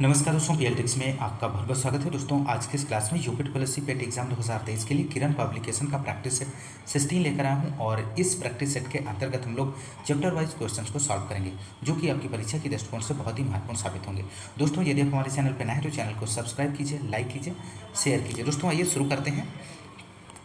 नमस्कार दोस्तों, पीएलटिक्स में आपका बहुत बहुत स्वागत है। दोस्तों आज के इस क्लास में यूपी ट्रिपल पेट एग्जाम 2023 के लिए किरण पब्लिकेशन का प्रैक्टिस सेट 16 लेकर आया हूं और इस प्रैक्टिस सेट के अंतर्गत हम लोग चैप्टर वाइज क्वेश्चंस को सॉल्व करेंगे, जो कि आपकी परीक्षा के दृष्टिकोण से बहुत ही महत्वपूर्ण साबित होंगे। दोस्तों यदि आप हमारे चैनल पर नए हैं तो चैनल को सब्सक्राइब कीजिए, लाइक कीजिए, शेयर कीजिए। दोस्तों आइए शुरू करते हैं।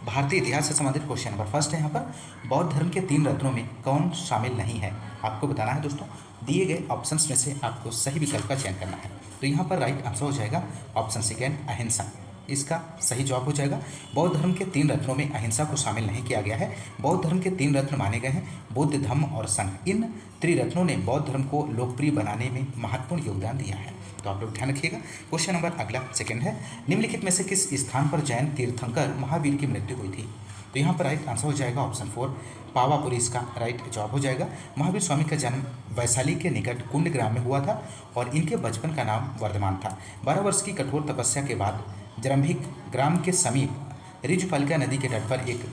भारतीय इतिहास से संबंधित क्वेश्चन नंबर फर्स्ट है यहाँ पर, बौद्ध धर्म के 3 रत्नों में कौन शामिल नहीं है? आपको बताना है दोस्तों। दिए गए ऑप्शंस में से आपको सही विकल्प का चयन करना है। तो यहाँ पर राइट आंसर हो जाएगा ऑप्शन सेकेंड, अहिंसा। इसका सही जवाब हो जाएगा। बौद्ध धर्म के 3 रत्नों में अहिंसा को शामिल नहीं किया गया है। बौद्ध धर्म के 3 रत्न माने गए हैं, बुद्ध, धम्म और संघ। इन त्रिरत्नों ने बौद्ध धर्म को लोकप्रिय बनाने में महत्वपूर्ण योगदान दिया है। तो आप लोग ध्यान रखिएगा। क्वेश्चन नंबर अगला सेकंड है, निम्नलिखित में से किस स्थान पर जैन तीर्थंकर महावीर की मृत्यु हुई थी? तो यहाँ पर राइट आंसर हो जाएगा ऑप्शन 4, पावापुरी इसका राइट जवाब हो जाएगा। महावीर स्वामी का जन्म वैशाली के निकट कुंड ग्राम में हुआ था और इनके बचपन का नाम वर्धमान था। 12 वर्ष की कठोर तपस्या के बाद जरंभिक ग्राम के समीप ऋजुपालिका नदी के तट पर एक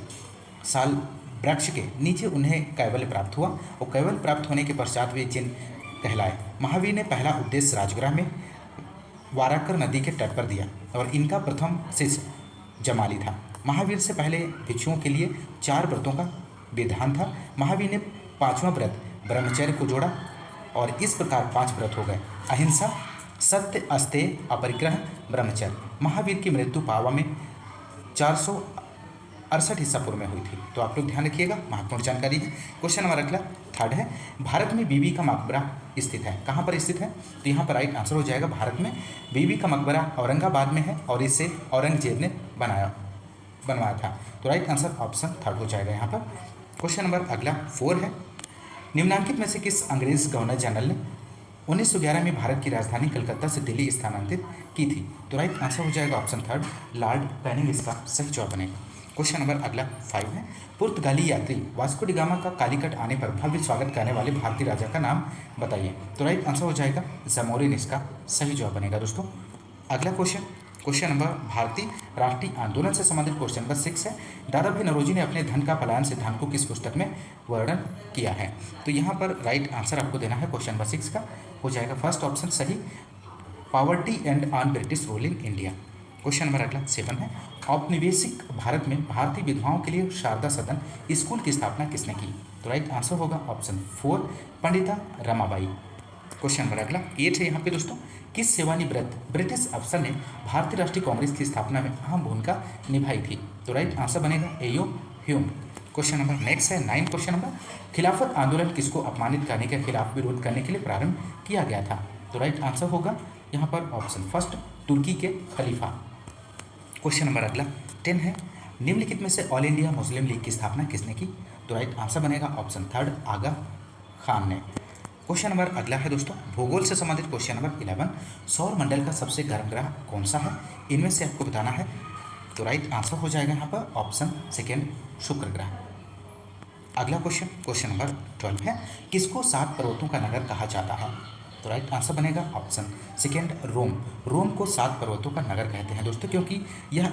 साल वृक्ष के नीचे उन्हें कैवल्य प्राप्त हुआ और कैवल्य प्राप्त होने के पश्चात वे जिन कहलाए। महावीर ने पहला उपदेश राजगृह में वाराकर नदी के तट पर दिया और इनका प्रथम शिष्य जमाली था। महावीर से पहले भिक्षुओं के लिए 4 व्रतों का विधान था। महावीर ने 5वां व्रत ब्रह्मचर्य को जोड़ा और इस प्रकार 5 व्रत हो गए: अहिंसा, सत्य, अस्तेय, अपरिग्रह, ब्रह्मचर्य। महावीर की मृत्यु पावा में 468 ईसा पूर्व में हुई थी। तो आप लोग ध्यान रखिएगा, महत्वपूर्ण जानकारी है। क्वेश्चन नंबर अगला थर्ड है, भारत में बीबी का मकबरा स्थित है, कहाँ पर स्थित है? तो यहाँ पर राइट आंसर हो जाएगा, भारत में बीबी का मकबरा औरंगाबाद में है और इसे औरंगजेब ने बनवाया था। तो राइट आंसर ऑप्शन थर्ड हो जाएगा यहाँ पर। क्वेश्चन नंबर अगला 4 है, निम्नलिखित में से किस अंग्रेज गवर्नर जनरल ने 1911 में भारत की राजधानी कलकत्ता से दिल्ली स्थानांतरित की थी? तो राइट आंसर हो जाएगा ऑप्शन थर्ड, लॉर्ड कैनिंग इसका सही जवाब बनेगा। क्वेश्चन नंबर अगला 5 है, पुर्तगाली यात्री वास्को डी गामा का कालीकट आने पर भव्य स्वागत करने वाले भारतीय राजा का नाम बताइए? तो राइट आंसर हो जाएगा जमोरिन इसका सही जवाब बनेगा दोस्तों। अगला क्वेश्चन नंबर भारतीय राष्ट्रीय आंदोलन से संबंधित क्वेश्चन नंबर 6 है, दादा भाई नौरोजी ने अपने धन का पलायन सिद्धांत को किस पुस्तक में वर्णन किया है? तो यहाँ पर राइट आंसर आपको देना है क्वेश्चन नंबर 6 का, हो जाएगा फर्स्ट ऑप्शन सही, poverty and on British rule in India. Question number अगला 7 है, औपनिवेशिक भारत में भारतीय विधवाओं के लिए शारदा सदन स्कूल की स्थापना किसने की? तो राइट आंसर होगा option 4, Pandita Ramabai. Question number अगला 8 है यहाँ पे दोस्तों, किस सेवानिवृत्त ब्रिटिश अफसर ने भारतीय राष्ट्रीय कांग्रेस की स्थापना में अहम भूमिका निभाई थी? तो राइट आंसर बनेगा एयो ह्यूम। क्वेश्चन नंबर नेक्स्ट है 9 क्वेश्चन नंबर, खिलाफत आंदोलन किसको अपमानित करने के खिलाफ विरोध करने के लिए प्रारंभ किया गया था? तो राइट आंसर होगा यहाँ पर ऑप्शन फर्स्ट, तुर्की के खलीफा। क्वेश्चन नंबर अगला 10 है, निम्नलिखित में से ऑल इंडिया मुस्लिम लीग की स्थापना किसने की? तो राइट आंसर बनेगा ऑप्शन थर्ड, आगा खान ने। क्वेश्चन नंबर अगला है दोस्तों, भूगोल से संबंधित क्वेश्चन नंबर 11, सौर मंडल का सबसे गर्म ग्रह कौन सा है? इनमें से आपको बताना है। तो राइट आंसर हो जाएगा यहाँ पर ऑप्शन सेकेंड, शुक्र ग्रह। अगला क्वेश्चन नंबर 12 है, किसको 7 पर्वतों का नगर कहा जाता है? तो राइट आंसर बनेगा ऑप्शन सेकेंड, रोम। रोम को 7 पर्वतों का नगर कहते हैं दोस्तों, क्योंकि यह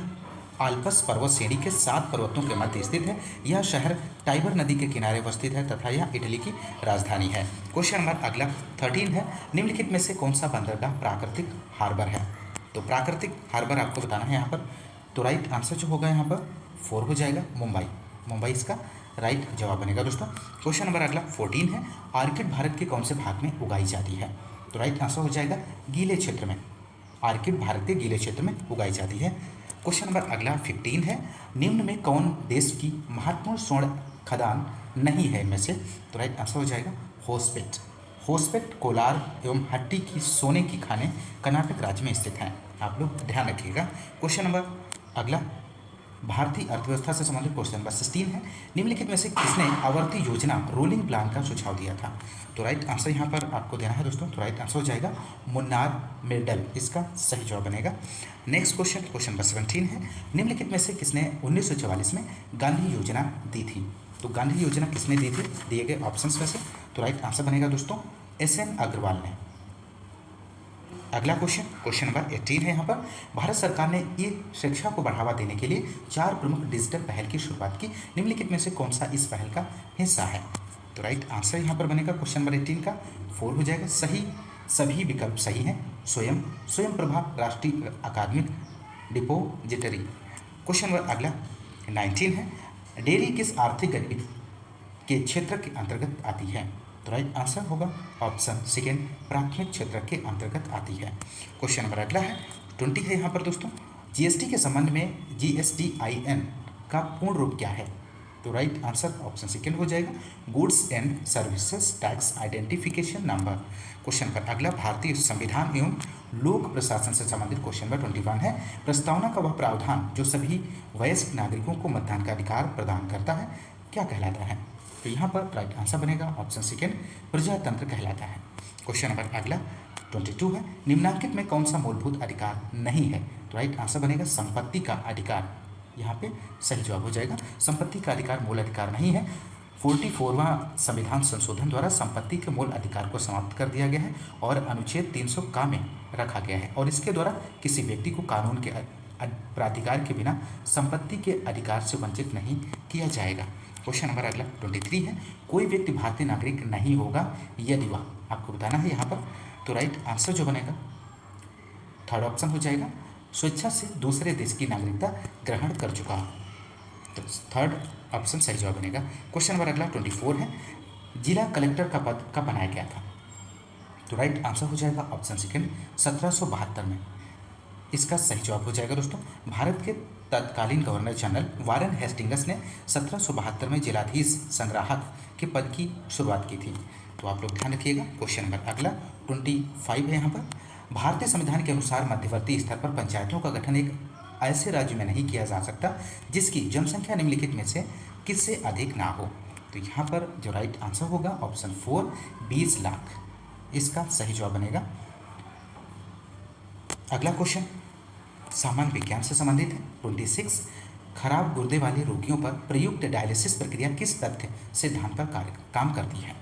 आल्पस पर्वत श्रेणी के 7 पर्वतों के मध्य स्थित है। यह शहर टाइबर नदी के किनारे अवस्थित है तथा यह इटली की राजधानी है। क्वेश्चन नंबर अगला 13 है, निम्नलिखित में से कौन सा बंदरगाह प्राकृतिक हार्बर है? तो प्राकृतिक हार्बर आपको बताना है यहाँ पर। तो राइट आंसर जो होगा यहाँ पर 4 हो जाएगा, मुंबई इसका राइट जवाब बनेगा दोस्तों। क्वेश्चन नंबर अगला 14 है, आर्किड भारत के कौन से भाग में उगाई जाती है? तो राइट आंसर हो जाएगा गीले क्षेत्र में। आर्किड भारत के गीले क्षेत्र में उगाई जाती है। क्वेश्चन नंबर अगला 15 है, निम्न में कौन देश की महत्वपूर्ण स्वर्ण खदान नहीं है इनमें से? तो राइट आंसर हो जाएगा होस्पेट कोलार एवं हट्टी की सोने की खानें कर्नाटक राज्य में स्थित हैं। आप लोग ध्यान रखिएगा। क्वेश्चन नंबर अगला भारतीय अर्थव्यवस्था से संबंधित क्वेश्चन नंबर 16 है, निम्नलिखित में से किसने आवर्ती योजना रोलिंग प्लान का सुझाव दिया था? तो राइट आंसर यहाँ पर आपको देना है दोस्तों। तो राइट आंसर हो जाएगा मुन्नार मिर्डल, इसका सही जवाब बनेगा। नेक्स्ट क्वेश्चन नंबर 17 है, निम्नलिखित में से किसने 1944 में गांधी योजना दी थी? तो गांधी योजना किसने दी थी दिए गए ऑप्शंस में से? तो राइट आंसर बनेगा दोस्तों SN अग्रवाल ने। अगला क्वेश्चन नंबर 18 है यहाँ पर, भारत सरकार ने ई शिक्षा को बढ़ावा देने के लिए 4 प्रमुख डिजिटल पहल की शुरुआत की, निम्नलिखित में से कौन सा इस पहल का हिस्सा है? तो राइट आंसर यहाँ पर बनेगा क्वेश्चन नंबर 18 का 4 हो जाएगा, सही सभी विकल्प सही हैं। स्वयं, स्वयं प्रभा राष्ट्रीय अकादमिक डिपोजिटरी। क्वेश्चन नंबर अगला 19 है, डेयरी किस आर्थिक गतिविधि के क्षेत्र के अंतर्गत आती है? तो राइट आंसर होगा ऑप्शन सेकेंड, प्राथमिक क्षेत्र के अंतर्गत आती है। क्वेश्चन नंबर अगला है 20 है यहाँ पर दोस्तों, जीएसटी के संबंध में GSTIN का पूर्ण रूप क्या है? तो राइट आंसर ऑप्शन सेकेंड हो जाएगा, goods and services tax identification number. Question पर अगला, भारतीय संविधान एवं लोक प्रशासन से संबंधित क्वेश्चन नंबर 21 है, प्रस्तावना का वह प्रावधान जो सभी वयस्क नागरिकों को मतदान का अधिकार प्रदान करता है क्या कहलाता है? तो यहाँ पर राइट आंसर बनेगा ऑप्शन सेकेंड, प्रजातंत्र कहलाता है। क्वेश्चन नंबर अगला 22 है, निम्नलिखित में कौन सा मूलभूत अधिकार नहीं है? तो राइट आंसर बनेगा संपत्ति का अधिकार। यहाँ पे सही जवाब हो जाएगा, संपत्ति का अधिकार मूल अधिकार नहीं है। 44वां संविधान संशोधन द्वारा संपत्ति के मूल अधिकार को समाप्त कर दिया गया है और अनुच्छेद 300 का में रखा गया है, और इसके द्वारा किसी व्यक्ति को कानून के प्राधिकार के बिना संपत्ति के अधिकार से वंचित नहीं किया जाएगा। क्वेश्चन नंबर अगला 23 है, कोई व्यक्ति भारतीय नागरिक नहीं होगा यदि वह, आपको बताना है यहाँ पर। तो राइट आंसर जो बनेगा थर्ड ऑप्शन हो जाएगा, स्वेच्छा से दूसरे देश की नागरिकता ग्रहण कर चुका। तो थर्ड ऑप्शन सही जवाब बनेगा। क्वेश्चन नंबर अगला 24 है, जिला कलेक्टर का पद कब बनाया गया था? तो राइट आंसर हो जाएगा ऑप्शन सेकेंड, 1772 में। इसका सही जवाब हो जाएगा दोस्तों, भारत के तत्कालीन गवर्नर जनरल वारेन हेस्टिंग्स ने 1772 में जिलाधीश संग्राहक के पद की शुरुआत की थी। तो आप लोग ध्यान रखिएगा। क्वेश्चन नंबर अगला 25 है यहाँ पर, भारतीय संविधान के अनुसार मध्यवर्ती स्तर पर पंचायतों का गठन एक ऐसे राज्य में नहीं किया जा सकता जिसकी जनसंख्या निम्नलिखित में से किससे अधिक ना हो। तो यहाँ पर जो राइट आंसर होगा ऑप्शन 4, 20 लाख, इसका सही जवाब बनेगा। अगला क्वेश्चन सामान्य विज्ञान से संबंधित है। 26, खराब गुर्दे वाले रोगियों पर प्रयुक्त डायलिसिस प्रक्रिया किस तथ्य सिद्धांत पर काम करती है?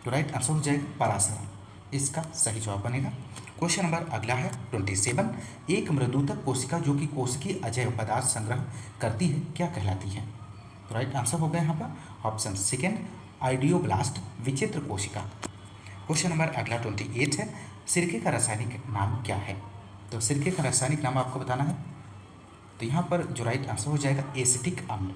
तो राइट आंसर हो जाएगा पराशरम, इसका सही जवाब बनेगा। क्वेश्चन नंबर अगला है 27, एक मृदुतक कोशिका जो कि कोशिकीय अजैव पदार्थ संग्रह करती है क्या कहलाती है? तो राइट आंसर हो गया यहाँ पर ऑप्शन सेकेंड, आइडियोब्लास्ट, विचित्र कोशिका। क्वेश्चन नंबर अगला 28 है, सिरके का रासायनिक नाम क्या है? तो सिरके का रासायनिक नाम आपको बताना है। तो यहाँ पर जो राइट आंसर हो जाएगा एसिटिक अम्ल,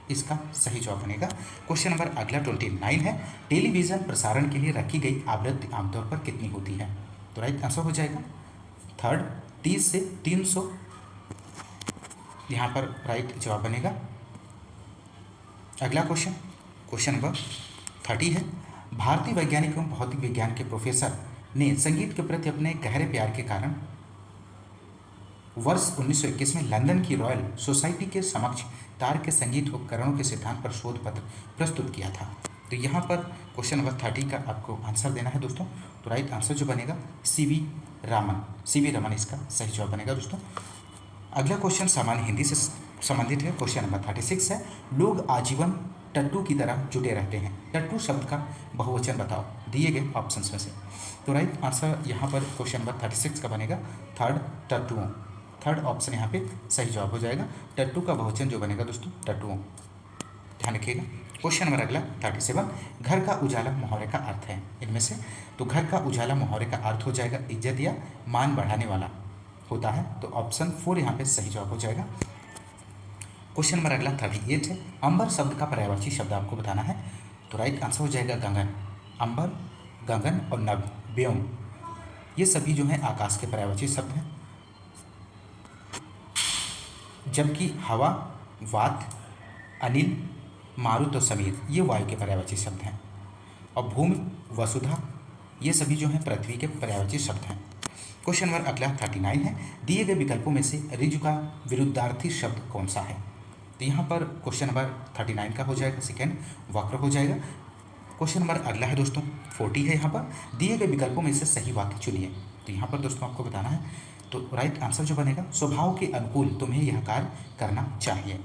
इसका सही जवाब बनेगा। क्वेश्चन नंबर अगला 29 है, टेलीविज़न प्रसारण के लिए रखी गई आवृत्ति आमतौर पर कितनी होती है? तो राइट आंसर हो जाएगा थर्ड, 30 से 300, यहाँ पर राइट जवाब बनेगा। अगला क्वेश्चन नंबर 30 है, भारतीय वैज्ञानिक एवं भौतिक विज्ञान के प्रोफेसर ने संगीत के प्रति अपने गहरे प्यार के कारण वर्ष 1921 में लंदन की रॉयल सोसाइटी के समक्ष तार के संगीत उपकरणों के सिद्धांत पर शोध पत्र प्रस्तुत किया था। तो यहाँ पर क्वेश्चन नंबर 30 का आपको आंसर देना है दोस्तों। तो राइट आंसर जो बनेगा सीवी रमन, इसका सही जवाब बनेगा दोस्तों। अगला क्वेश्चन सामान्य हिंदी से संबंधित है। क्वेश्चन नंबर 36 है, लोग आजीवन टट्टू की तरह जुटे रहते हैं, टट्टू शब्द का बहुवचन बताओ दिए गए ऑप्शंस में से। तो राइट आंसर यहाँ पर क्वेश्चन नंबर 36 का बनेगा थर्ड, टट्टुओं। थर्ड ऑप्शन यहाँ पे सही जवाब हो जाएगा। टट्टू का बहुवचन जो बनेगा दोस्तों टट्टुओं, ध्यान रखिएगा। क्वेश्चन नंबर अगला 37, घर का उजाला मुहावरे का अर्थ है इनमें से। तो घर का उजाला मुहावरे का अर्थ हो जाएगा इज्जत या मान बढ़ाने वाला होता है। तो ऑप्शन 4 यहाँ पे सही जवाब हो जाएगा। क्वेश्चन नंबर अगला 38 है, अंबर शब्द का पर्यायवाची शब्द आपको बताना है। तो राइट आंसर हो जाएगा गगन। अंबर, गगन और नभ, व्योम, ये सभी जो हैं आकाश के पर्यायवाची शब्द हैं, जबकि हवा, वात, अनिल, मारुत और समीर ये वायु के पर्यायवाची शब्द हैं, और भूमि, वसुधा, ये सभी जो हैं पृथ्वी के पर्यायवाची शब्द हैं। क्वेश्चन नंबर अगला 39 है, दिए गए विकल्पों में से ऋजु का विरुद्धार्थी शब्द कौन सा है? तो यहाँ पर क्वेश्चन नंबर 39 का हो जाएगा सेकेंड, वक्र हो जाएगा। क्वेश्चन नंबर अगला है दोस्तों 40 है, यहाँ पर दिए गए विकल्पों में से सही वाक्य चुनिए। तो यहाँ पर दोस्तों आपको बताना है। तो राइट आंसर जो बनेगा, स्वभाव के अनुकूल तुम्हें यह कार्य करना चाहिए।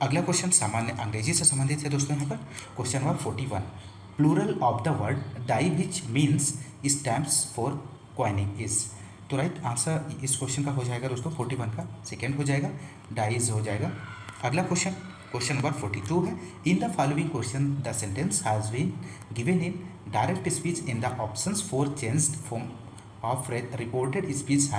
अगला क्वेश्चन सामान्य अंग्रेजी से संबंधित है दोस्तों। यहाँ पर question number 41, plural of the word die which means stamps for coining is. तो राइट आंसर इस क्वेश्चन का हो जाएगा दोस्तों 41 का सेकेंड हो जाएगा, डाइज हो जाएगा। अगला क्वेश्चन क्वेश्चन नंबर 42 है, in the following question the sentence has been given in direct speech in the options for changed form of reported speech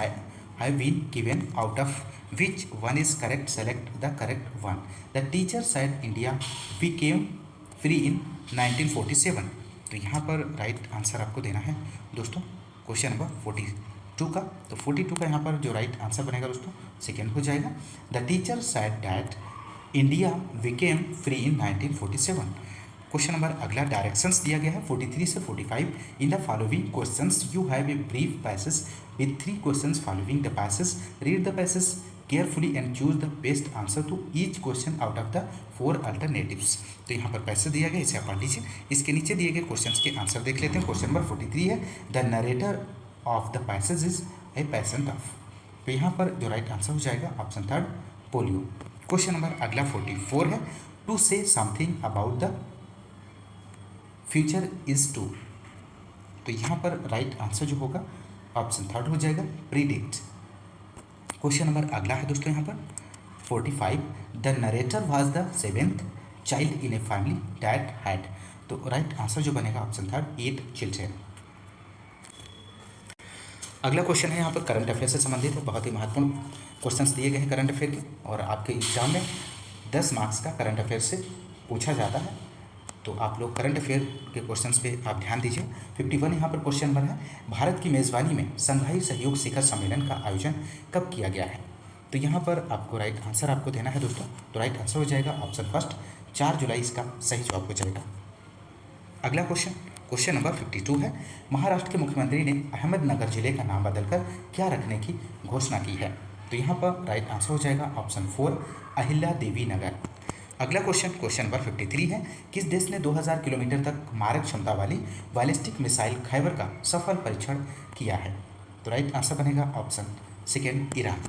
have been given out of which one is correct, select the correct one. The teacher said India became free in 1947. तो यहाँ पर right answer आपको देना है दोस्तों question number 42 का। तो 42 का यहाँ पर जो राइट आंसर बनेगा दोस्तों सेकेंड हो जाएगा, the teacher said that India became free in 1947. Question number अगला डायरेक्शंस दिया गया है 43 से 45, in the following questions you have a brief passage with 3 questions following the passage, read the passage carefully and choose the best answer to each question out of the 4 alternatives. तो यहाँ पर passage दिया गया, इसे आप पढ़ लीजिए। इसके नीचे दिए गए क्वेश्चंस के आंसर देख लेते हैं। क्वेश्चन नंबर 43 है, the narrator of the passage is a patient of. तो यहाँ पर जो राइट आंसर हो जाएगा option third polio. Question number अगला 44 है, to say something about the future is to. तो यहाँ पर राइट आंसर जो होगा ऑप्शन थर्ड हो जाएगा प्रीडिक्ट। क्वेश्चन नंबर अगला है दोस्तों यहाँ पर 45, the narrator was the 7th child in a family that had. तो राइट आंसर जो बनेगा ऑप्शन थर्ड 8 चिल्ड्रेन। अगला क्वेश्चन है यहाँ पर करंट अफेयर से संबंधित है, बहुत ही महत्वपूर्ण क्वेश्चंस दिए गए हैं करंट अफेयर के, और आपके एग्जाम में 10 मार्क्स का करंट अफेयर से पूछा जाता है। तो आप लोग करंट अफेयर के क्वेश्चंस पे आप ध्यान दीजिए। 51 यहाँ पर क्वेश्चन नंबर है, भारत की मेज़बानी में संघाई सहयोग शिखर सम्मेलन का आयोजन कब किया गया है। तो यहाँ पर आपको राइट आंसर आपको देना है दोस्तों। तो राइट आंसर हो जाएगा ऑप्शन फर्स्ट 4 जुलाई इसका सही जवाब हो जाएगा। अगला क्वेश्चन नंबर 52 है, महाराष्ट्र के मुख्यमंत्री ने अहमदनगर जिले का नाम बदलकर क्या रखने की घोषणा की है। तो यहाँ पर राइट आंसर हो जाएगा ऑप्शन 4 अहिल्या देवी नगर। अगला क्वेश्चन नंबर 53 है, किस देश ने 2000 किलोमीटर तक मारक क्षमता वाली बैलिस्टिक मिसाइल खैबर का सफल परीक्षण किया है। तो राइट आंसर बनेगा option second Iran.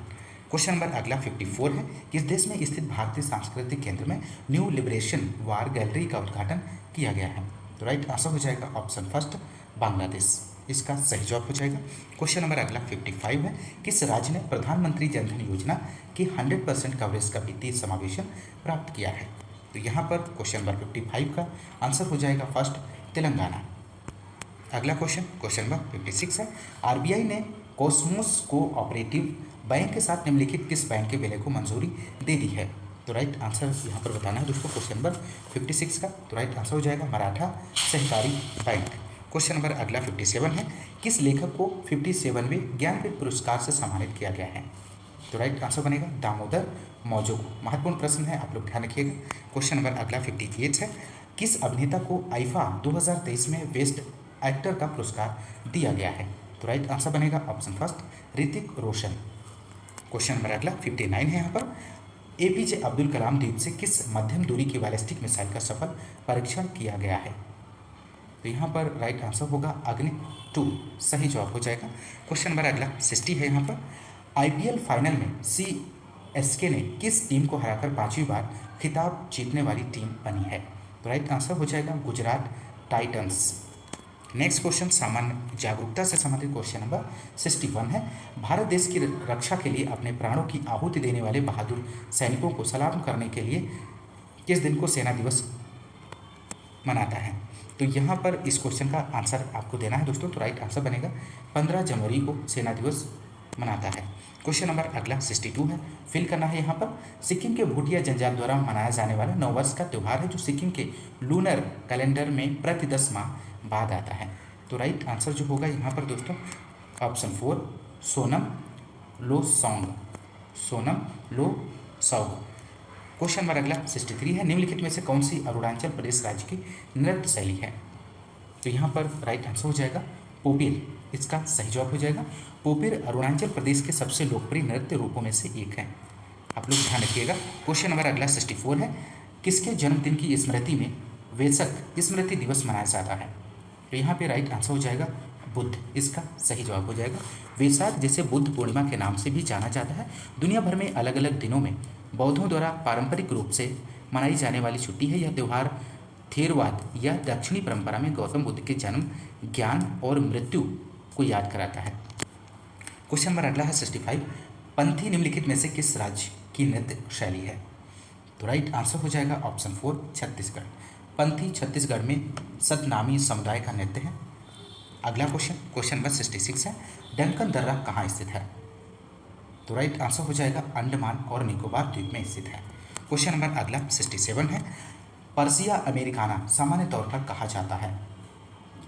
Question number अगला 54 है, किस देश में स्थित भारतीय सांस्कृतिक केंद्र में न्यू लिबरेशन वार गैलरी का उद्घाटन किया गया है। तो राइट आंसर हो जाएगा ऑप्शन फर्स्ट बांग्लादेश, इसका सही जवाब हो जाएगा। क्वेश्चन नंबर अगला 55 है, किस राज्य ने प्रधानमंत्री जनधन योजना की 100% कवरेज का वित्तीय समावेशन प्राप्त किया है। तो यहाँ पर क्वेश्चन नंबर 55 का आंसर हो जाएगा फर्स्ट तेलंगाना। अगला क्वेश्चन नंबर 56 है, आरबीआई ने कॉस्मोस कोऑपरेटिव बैंक के साथ निम्नलिखित किस बैंक के विलय को मंजूरी दे दी है। तो राइट आंसर यहाँ पर बताना है दोस्तों क्वेश्चन नंबर 56 का। तो राइट आंसर हो जाएगा मराठा सहकारी बैंक। क्वेश्चन नंबर अगला 57 है, किस लेखक को 57वें ज्ञानपीठ पुरस्कार से सम्मानित किया गया है। तो राइट आंसर बनेगा दामोदर मौजो। महत्वपूर्ण प्रश्न है, आप लोग ध्यान रखिएगा। क्वेश्चन नंबर अगला 58 है, किस अभिनेता को आईफा 2023 में बेस्ट एक्टर का पुरस्कार दिया गया है। तो राइट आंसर बनेगा option first Hrithik Roshan. Question number अगला 59 है, यहाँ पर एपीजे अब्दुल कलाम द्वीप से किस मध्यम दूरी की बैलिस्टिक मिसाइल का सफल परीक्षण किया गया है। तो यहाँ पर राइट आंसर होगा अग्नि 2, सही जवाब हो जाएगा। क्वेश्चन नंबर अगला 60 है, यहाँ पर आईपीएल फाइनल में सीएसके ने किस टीम को हराकर 5वीं बार खिताब जीतने वाली टीम बनी है। तो राइट आंसर हो जाएगा गुजरात टाइटंस। नेक्स्ट क्वेश्चन सामान्य जागरूकता से संबंधित क्वेश्चन नंबर 61 है, भारत देश की रक्षा के लिए अपने प्राणों की आहुति देने वाले बहादुर सैनिकों को सलाम करने के लिए किस दिन को सेना दिवस मनाता है। तो यहाँ पर इस क्वेश्चन का आंसर आपको देना है दोस्तों। तो राइट आंसर बनेगा 15 जनवरी को सेना दिवस मनाता है। क्वेश्चन नंबर अगला 62 है, फिल करना है यहाँ पर, सिक्किम के भूटिया जनजाति द्वारा मनाया जाने वाला नववर्ष का त्यौहार है जो सिक्किम के लूनर कैलेंडर में प्रति 10 माह बाद आता है। तो राइट आंसर जो होगा यहाँ पर दोस्तों ऑप्शन 4 सोनम लो सौग। क्वेश्चन नंबर अगला 63 है, निम्नलिखित में से कौन सी अरुणाचल प्रदेश राज्य की नृत्य शैली है। तो यहाँ पर राइट आंसर हो जाएगा पोपिर, इसका सही जवाब हो जाएगा। पोपिर अरुणाचल प्रदेश के सबसे लोकप्रिय नृत्य रूपों में से एक है, आप लोग ध्यान रखिएगा। क्वेश्चन नंबर अगला 64 है, किसके जन्मदिन की स्मृति में वेसक स्मृति दिवस मनाया जाता है। तो यहाँ पे राइट आंसर हो जाएगा बुद्ध, इसका सही जवाब हो जाएगा। वैसाख जिसे बुद्ध पूर्णिमा के नाम से भी जाना जाता है, दुनिया भर में अलग अलग दिनों में बौद्धों द्वारा पारंपरिक रूप से मनाई जाने वाली छुट्टी है। यह त्यौहार थेरवाद या दक्षिणी परंपरा में गौतम बुद्ध के जन्म, ज्ञान और मृत्यु को याद कराता है। क्वेश्चन नंबर अगला है 65, पंथी निम्नलिखित में से किस राज्य की नृत्य शैली है। तो राइट आंसर हो जाएगा ऑप्शन 4 छत्तीसगढ़। पंथी छत्तीसगढ़ में सतनामी समुदाय का नृत्य है। अगला क्वेश्चन, क्वेश्चन नंबर 66 है, डंकन दर्रा कहाँ स्थित है? तो राइट आंसर हो जाएगा अंडमान और निकोबार द्वीप में स्थित है। क्वेश्चन नंबर अगला 67 है, पर्सिया अमेरिकाना सामान्य तौर पर कहा जाता है?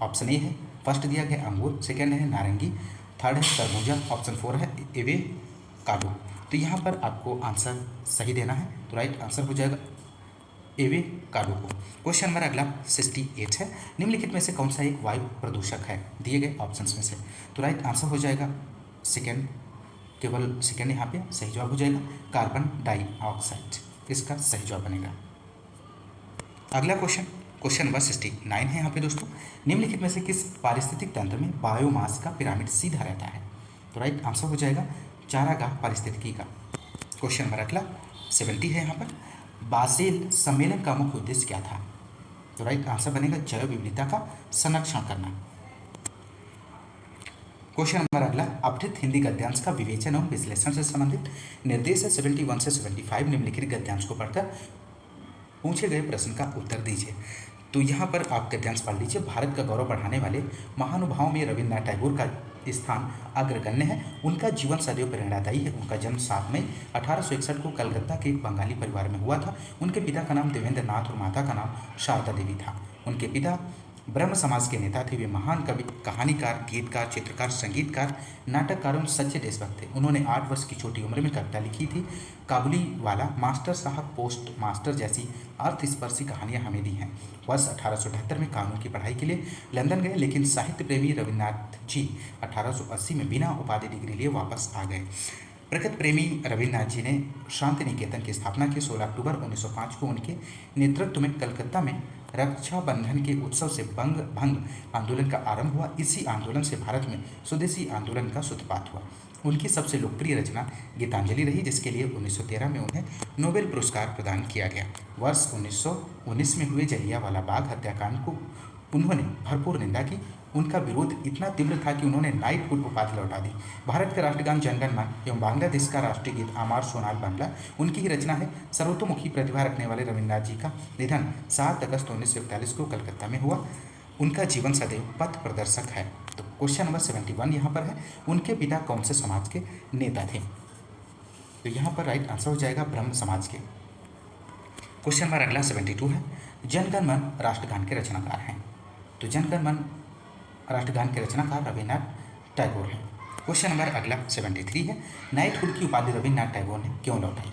ऑप्शन ए है फर्स्ट दिया गया अंगूर, सेकेंड है नारंगी, थर्ड है तरबूजा, ऑप्शन 4 है एवे काडो। तो यहाँ पर आपको आंसर सही देना है, तो राइट आंसर हो जाएगा एवे काडो को। क्वेश्चन नंबर अगला 68 है, निम्नलिखित में से कौन सा एक वायु प्रदूषक है दिए गए ऑप्शंस में से? तो राइट आंसर हो जाएगा सेकेंड, केवल सेकेंड यहाँ पे सही जवाब हो जाएगा कार्बन डाइऑक्साइड, इसका सही जवाब बनेगा। अगला क्वेश्चन, क्वेश्चन नंबर 69 है यहाँ पे दोस्तों, निम्नलिखित में से किस पारिस्थितिक तंत्र में बायोमास का पिरामिड सीधा रहता है? तो राइट आंसर हो जाएगा चारागाह पारिस्थितिकी का। क्वेश्चन नंबर अगला 70 है यहाँ पर, बासेल सम्मेलन का मुख्य उद्देश्य क्या था? तो राइट आंसर बनेगा जैव विविधता का संरक्षण करना। क्वेश्चन नंबर अगला, अपठित हिंदी गद्यांश का विवेचन एवं विश्लेषण से संबंधित निर्देश है 71 से 75, निम्नलिखित गद्यांश को पढ़कर पूछे गए प्रश्न का उत्तर दीजिए। तो यहाँ पर आप गद्यांश पढ़ लीजिए, भारत का गौरव बढ़ाने वाले महानुभावों में रविन्द्रनाथ टैगोर का स्थान अग्रगण्य है। उनका जीवन सदैव प्रेरणादायी है। उनका जन्म 7 मई 1861 को कलकत्ता के एक बंगाली परिवार में हुआ था। उनके पिता का नाम देवेंद्र नाथ और माता का नाम शारदा देवी था। उनके पिता ब्रह्म समाज के नेता थे। वे महान कवि, कहानीकार, गीतकार, चित्रकार, संगीतकार, नाटककार और सच्चे देशभक्त थे। उन्होंने 8 वर्ष की छोटी उम्र में कविता लिखी थी। काबुली वाला, मास्टर साहब, पोस्ट मास्टर जैसी अर्थस्पर्शी कहानियां हमें दी हैं। वर्ष 1878 में कानून की पढ़ाई के लिए लंदन गए, लेकिन साहित्य प्रेमी रविन्द्रनाथ जी 1880 में बिना उपाधि डिग्री लिए वापस आ गए। प्रकृति प्रेमी रविन्द्रनाथ जी ने शांति निकेतन की स्थापना की। 16 अक्टूबर 1905 को उनके नेतृत्व में कलकत्ता में रक्षाबंधन के उत्सव से भंग आंदोलन का आरंभ हुआ। इसी आंदोलन से भारत में स्वदेशी आंदोलन का सूत्रपात हुआ। उनकी सबसे लोकप्रिय रचना गीतांजलि रही, जिसके लिए 1913 में उन्हें नोबेल पुरस्कार प्रदान किया गया। वर्ष 1919 में हुए जलियांवाला बाग हत्याकांड को उन्होंने भरपूर निंदा की। उनका विरोध इतना तीव्र था कि उन्होंने नाइटहुड उपाधि लौटा दी। भारत का राष्ट्रगान जन गण मन एवं बांग्लादेश का राष्ट्रीय गीत आमार सोनार बांग्ला उनकी ही रचना है। सर्वतोमुखी प्रतिभा रखने वाले रविन्द्रनाथ जी का निधन 7 अगस्त 1941 को कलकत्ता में हुआ। उनका जीवन सदैव पथ प्रदर्शक है। तो क्वेश्चन नंबर 71 यहाँ पर है, उनके पिता कौन से समाज के नेता थे? तो यहाँ पर राइट आंसर हो जाएगा ब्रह्म समाज के। क्वेश्चन नंबर अगला 72 है, जनगण मन राष्ट्रगान के रचनाकार हैं? तो जनगण मन राष्ट्रगान के रचनाकार रविन्द्रनाथ टैगोर हैं। क्वेश्चन नंबर अगला 73 है, नाइटहुड की उपाधि रविन्द्रनाथ टैगोर ने क्यों लौटाई?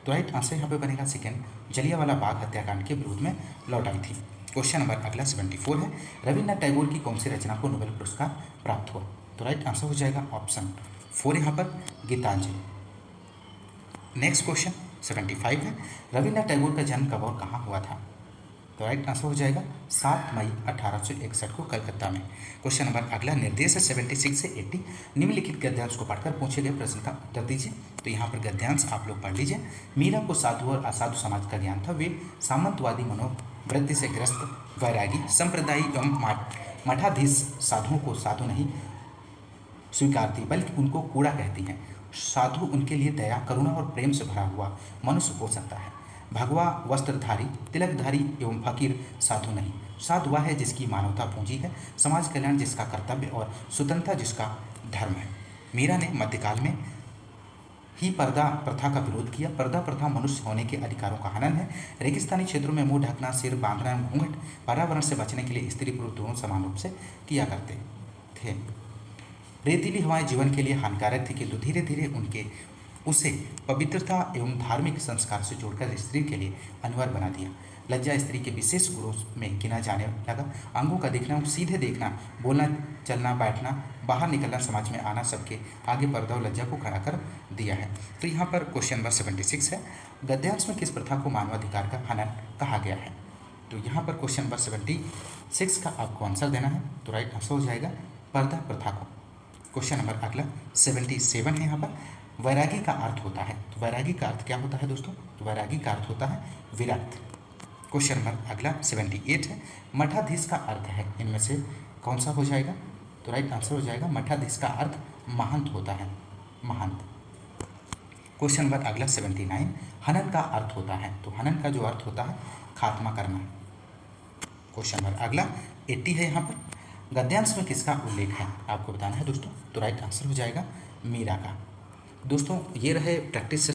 तो राइट आंसर यहाँ पे बनेगा सेकेंड, जलियांवाला बाग हत्याकांड के विरोध में लौटाई थी। क्वेश्चन नंबर अगला 74 है, रविन्द्रनाथ टैगोर की कौन सी रचना को नोबेल पुरस्कार प्राप्त हुआ? तो राइट आंसर हो जाएगा ऑप्शन 4 यहाँ पर गीतांजलि। नेक्स्ट क्वेश्चन 75 है, रविन्द्रनाथ टैगोर का जन्म कब और कहाँ हुआ था? तो राइट आंसर हो जाएगा 7 मई 1861 को कलकत्ता में। क्वेश्चन नंबर अगला निर्देश है 76 से 80, निम्नलिखित गद्यांश को पढ़कर पूछे गए प्रश्न का उत्तर दीजिए। तो यहाँ पर गद्यांश आप लोग पढ़ लीजिए। मीरा को साधु और असाधु समाज का ज्ञान था। वे सामंतवादी मनोवृत्ति से ग्रस्त वैरागी संप्रदायी एवं मठाधीश साधुओं को साधु नहीं स्वीकारती, बल्कि उनको कूड़ा कहती हैं। साधु उनके लिए दया, करुणा और प्रेम से भरा हुआ मनुष्य हो सकता है। भगवा वस्त्रधारी, तिलकधारी एवं फकीर साधु नहीं। साधु वह है जिसकी मानवता पूंजी है, समाज कल्याण जिसका कर्तव्य और स्वतंत्रता जिसका धर्म है। मीरा ने मध्यकाल में ही पर्दा प्रथा का विरोध किया। पर्दा प्रथा मनुष्य होने के अधिकारों का हनन है। रेगिस्तानी क्षेत्रों में मुंह ढकना, सिर बांधना, घूंघट पर्यावरण से बचने के लिए स्त्री पुरुष दोनों समान रूप से किया करते थे। रेतीली हवाएं जीवन के लिए हानिकारक थी, किंतु धीरे धीरे उसे पवित्रता एवं धार्मिक संस्कार से जोड़कर स्त्री के लिए अनिवार्य बना दिया। लज्जा स्त्री के विशेष गुणों में गिना जाने लगा। अंगों का देखना, सीधे देखना, बोलना, चलना, बैठना, बाहर निकलना, समाज में आना, सबके आगे पर्दा और लज्जा को खड़ा कर दिया है। तो यहाँ पर क्वेश्चन नंबर 76 है, गद्यांश में किस प्रथा को मानवाधिकार का हनन कहा गया है? तो यहाँ पर क्वेश्चन नंबर 76 का आपको आंसर देना है। तो राइट आंसर हो जाएगा पर्दा प्रथा को। क्वेश्चन नंबर अगला 77 है। यहाँ पर वैरागी का अर्थ होता है। तो वैरागी का अर्थ क्या होता है दोस्तों? तो वैरागी का अर्थ होता है विरक्त। क्वेश्चन नंबर अगला 78 है, मठाधीश का अर्थ है इनमें से कौन सा हो जाएगा? तो राइट आंसर हो जाएगा मठाधीश का अर्थ महंत होता है, महंत। क्वेश्चन नंबर अगला 79, हनन का अर्थ होता है, तो हनन का जो अर्थ होता है खात्मा करना। क्वेश्चन नंबर अगला 80 है यहाँ पर, गद्यांश में किसका उल्लेख है आपको बताना है दोस्तों, तो राइट आंसर हो जाएगा मीरा का। दोस्तों ये रहे प्रैक्टिस